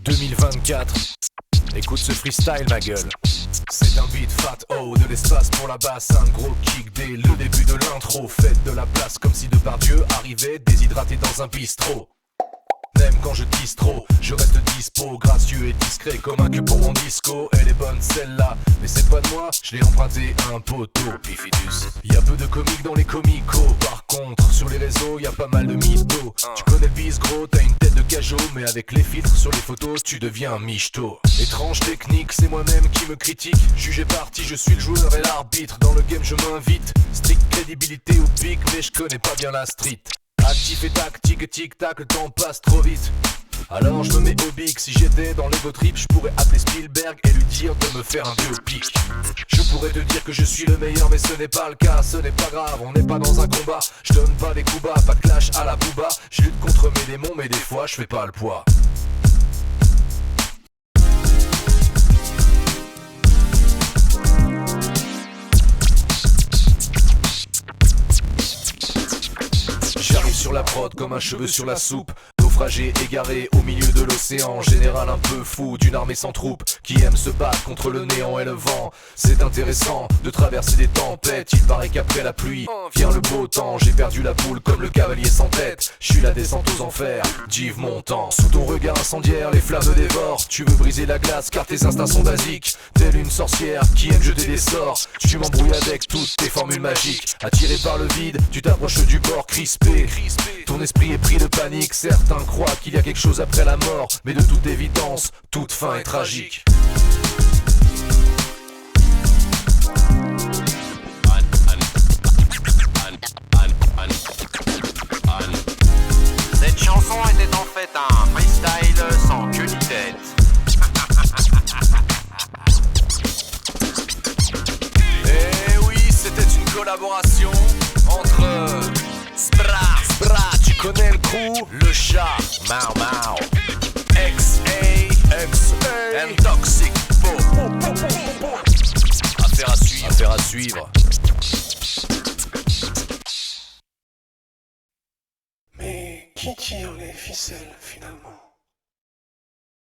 2024. Écoute ce freestyle ma gueule. C'est un beat fat, oh, de l'espace pour la basse. Un gros kick dès le début de l'intro. Faites de la place comme si Depardieu arrivait déshydraté dans un bistrot. Même quand je dise trop, je reste dispo, gracieux et discret comme un queue pour mon disco. Elle est bonne celle-là, mais c'est pas de moi, je l'ai emprunté à un poteau. Bifidus. Y'a peu de comiques dans les comicos, par contre sur les réseaux y'a pas mal de mythos. Tu connais le bis gros, t'as une tête de cajot, mais avec les filtres sur les photos tu deviens un michto. Étrange technique, c'est moi-même qui me critique. Jugé parti, je suis le joueur et l'arbitre. Dans le game je m'invite, strict crédibilité ou pique, mais je connais pas bien la street. Actif et tactique, tic-tac, le temps passe trop vite. Alors je me mets au bic, si j'étais dans l'ego trip, je pourrais appeler Spielberg et lui dire de me faire un biopic. Je pourrais te dire que je suis le meilleur, mais ce n'est pas le cas, ce n'est pas grave, on n'est pas dans un combat. Je donne pas des coups bas, pas de clash à la booba. Je lutte contre mes démons, mais des fois je fais pas le poids. J'arrive sur la prod comme un cheveu sur la soupe. Naufragé, égaré au milieu de l'océan. Général un peu fou d'une armée sans troupes qui aime se battre contre le néant et le vent. C'est intéressant de traverser des tempêtes. Il paraît qu'après la pluie vient le beau temps. J'ai perdu la boule comme le cavalier sans tête. Je suis la descente aux enfers, Jive montant. Sous ton regard incendiaire, les flammes me dévorent. Tu veux briser la glace car tes instincts sont basiques. Telle une sorcière qui aime jeter des sorts. Tu m'embrouilles avec toutes tes formules magiques. Attiré par le vide, tu t'approches du bord crispé. Ton esprit est pris de panique. Certains croient qu'il y a quelque chose après la mort, mais de toute évidence, toute fin est tragique. Cette chanson était en fait un freestyle sans queue ni tête. Eh oui, c'était une collaboration entre Spra, tu connais le crew, le chat, Mau Mau, XA, and Toxic Po. Affaire à suivre. Mais qui tire les ficelles finalement?